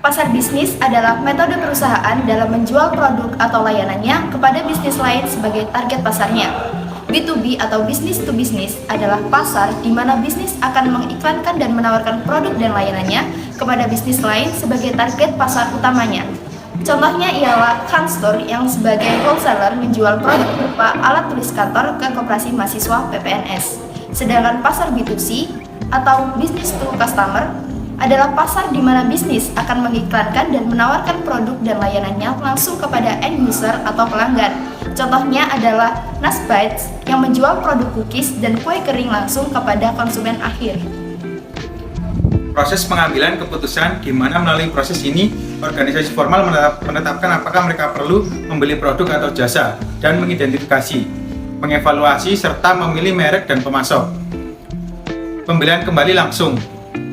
Pasar bisnis adalah metode perusahaan dalam menjual produk atau layanannya kepada bisnis lain sebagai target pasarnya. B2B atau business to business adalah pasar di mana bisnis akan mengiklankan dan menawarkan produk dan layanannya kepada bisnis lain sebagai target pasar utamanya. Contohnya ialah kantor yang sebagai wholesaler menjual produk berupa alat tulis kantor ke koperasi mahasiswa PPNS. Sedangkan pasar B2C atau business to customer adalah pasar di mana bisnis akan mengiklankan dan menawarkan produk dan layanannya langsung kepada end user atau pelanggan. Contohnya adalah Nasbites yang menjual produk cookies dan kue kering langsung kepada konsumen akhir. Proses pengambilan keputusan di mana melalui proses ini organisasi formal menetapkan apakah mereka perlu membeli produk atau jasa dan mengidentifikasi, mengevaluasi serta memilih merek dan pemasok. Pembelian kembali langsung.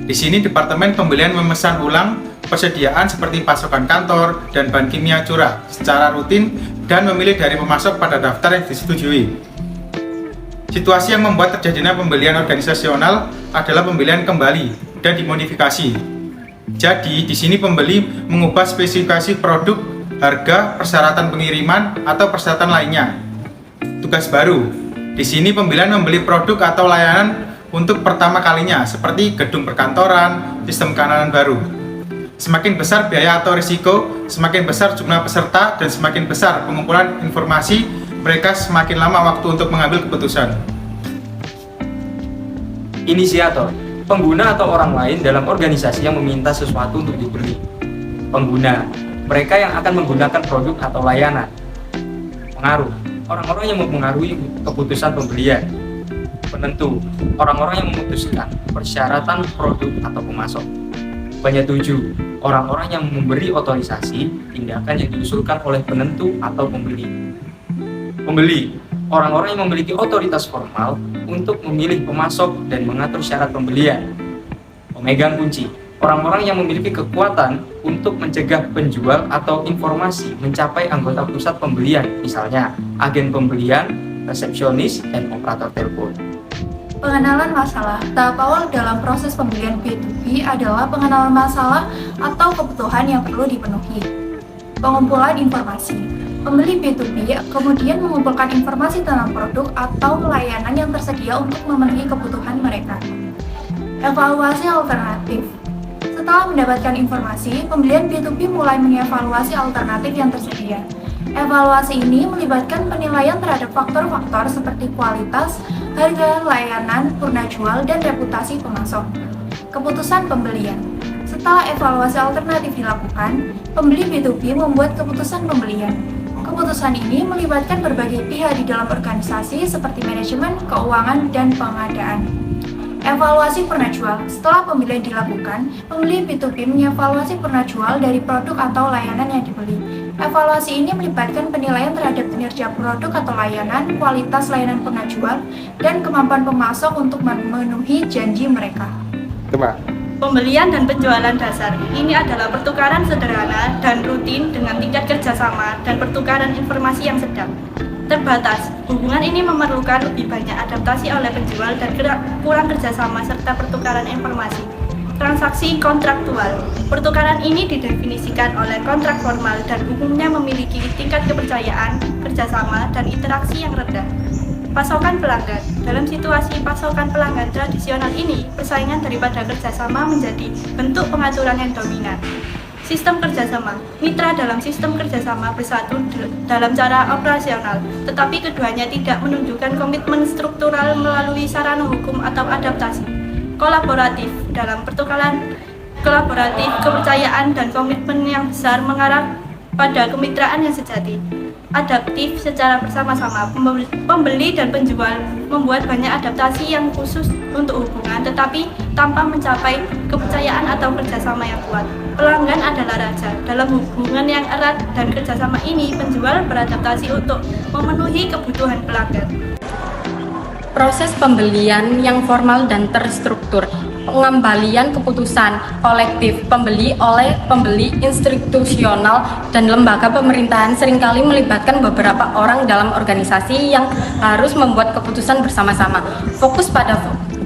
Di sini Departemen Pembelian memesan ulang persediaan seperti pasokan kantor dan bahan kimia curah secara rutin dan memilih dari pemasok pada daftar yang disetujui. Situasi yang membuat terjadinya pembelian organisasional adalah pembelian kembali dan dimodifikasi. Jadi, di sini pembeli mengubah spesifikasi produk, harga, persyaratan pengiriman, atau persyaratan lainnya. Tugas baru. Di sini pembelian membeli produk atau layanan untuk pertama kalinya, seperti gedung perkantoran, sistem keamanan baru. Semakin besar biaya atau risiko, semakin besar jumlah peserta, dan semakin besar pengumpulan informasi, mereka semakin lama waktu untuk mengambil keputusan. Inisiator, pengguna atau orang lain dalam organisasi yang meminta sesuatu untuk dibeli. Pengguna, mereka yang akan menggunakan produk atau layanan. Pengaruh, orang-orang yang mempengaruhi keputusan pembelian. Penentu, orang-orang yang memutuskan persyaratan produk atau pemasok. Penyetujui, orang-orang yang memberi otorisasi tindakan yang diusulkan oleh penentu atau pembeli. Pembeli, orang-orang yang memiliki otoritas formal untuk memilih pemasok dan mengatur syarat pembelian. Pemegang kunci, orang-orang yang memiliki kekuatan untuk mencegah penjual atau informasi mencapai anggota pusat pembelian, misalnya agen pembelian, resepsionis, dan operator telepon. Pengenalan masalah. Tahap awal dalam proses pembelian B2B adalah pengenalan masalah atau kebutuhan yang perlu dipenuhi. Pengumpulan informasi. Pembeli B2B kemudian mengumpulkan informasi tentang produk atau layanan yang tersedia untuk memenuhi kebutuhan mereka. Evaluasi alternatif. Setelah mendapatkan informasi, pembelian B2B mulai mengevaluasi alternatif yang tersedia. Evaluasi ini melibatkan penilaian terhadap faktor-faktor seperti kualitas, harga layanan, purna jual, dan reputasi pemasok. Keputusan pembelian. Setelah evaluasi alternatif dilakukan, pembeli B2B membuat keputusan pembelian. Keputusan ini melibatkan berbagai pihak di dalam organisasi seperti manajemen, keuangan, dan pengadaan. Evaluasi purna jual. Setelah pembelian dilakukan, pembeli B2B mengevaluasi purna jual dari produk atau layanan yang dibeli. Evaluasi ini melibatkan penilaian terhadap kinerja produk atau layanan, kualitas layanan purna jual, dan kemampuan pemasok untuk memenuhi janji mereka. Pembelian dan penjualan dasar. Ini adalah pertukaran sederhana dan rutin dengan tingkat kerjasama dan pertukaran informasi yang sedang terbatas. Hubungan ini memerlukan lebih banyak adaptasi oleh penjual dan kurang kerjasama serta pertukaran informasi. Transaksi kontraktual. Pertukaran ini didefinisikan oleh kontrak formal dan umumnya memiliki tingkat kepercayaan, kerjasama, dan interaksi yang rendah. Pasokan pelanggan. Dalam situasi pasokan pelanggan tradisional ini, persaingan daripada kerjasama menjadi bentuk pengaturan yang dominan. Sistem kerjasama. Mitra dalam sistem kerjasama bersatu dalam cara operasional, tetapi keduanya tidak menunjukkan komitmen struktural melalui sarana hukum atau adaptasi. Kolaboratif. Dalam pertukaran kolaboratif, kepercayaan dan komitmen yang besar mengarah pada kemitraan yang sejati. Adaptif secara bersama-sama, pembeli dan penjual membuat banyak adaptasi yang khusus untuk hubungan, tetapi tanpa mencapai kepercayaan atau kerjasama yang kuat. Pelanggan adalah raja. Dalam hubungan yang erat dan kerjasama ini, penjual beradaptasi untuk memenuhi kebutuhan pelanggan. Proses pembelian yang formal dan terstruktur. Pengembalian keputusan kolektif pembeli oleh pembeli institusional dan lembaga pemerintahan seringkali melibatkan beberapa orang dalam organisasi yang harus membuat keputusan bersama-sama. Fokus pada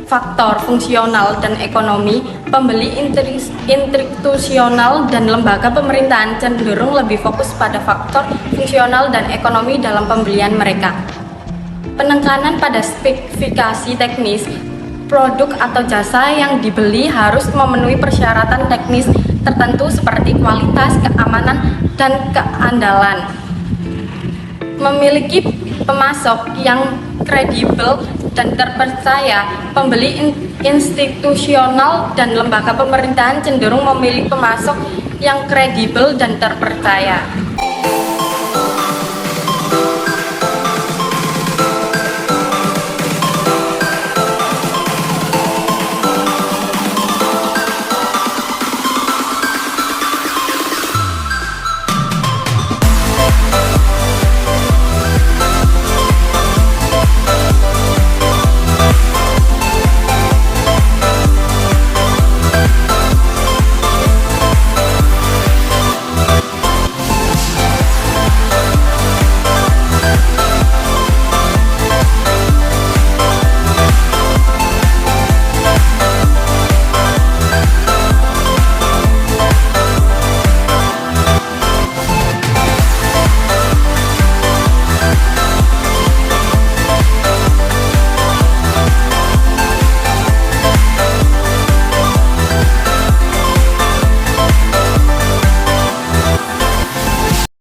faktor fungsional dan ekonomi, pembeli institusional dan lembaga pemerintahan cenderung lebih fokus pada faktor fungsional dan ekonomi dalam pembelian mereka. Penekanan pada spesifikasi teknis, produk atau jasa yang dibeli harus memenuhi persyaratan teknis tertentu seperti kualitas, keamanan, dan keandalan. Memiliki pemasok yang kredibel dan terpercaya, pembeli institusional dan lembaga pemerintahan cenderung memilih pemasok yang kredibel dan terpercaya.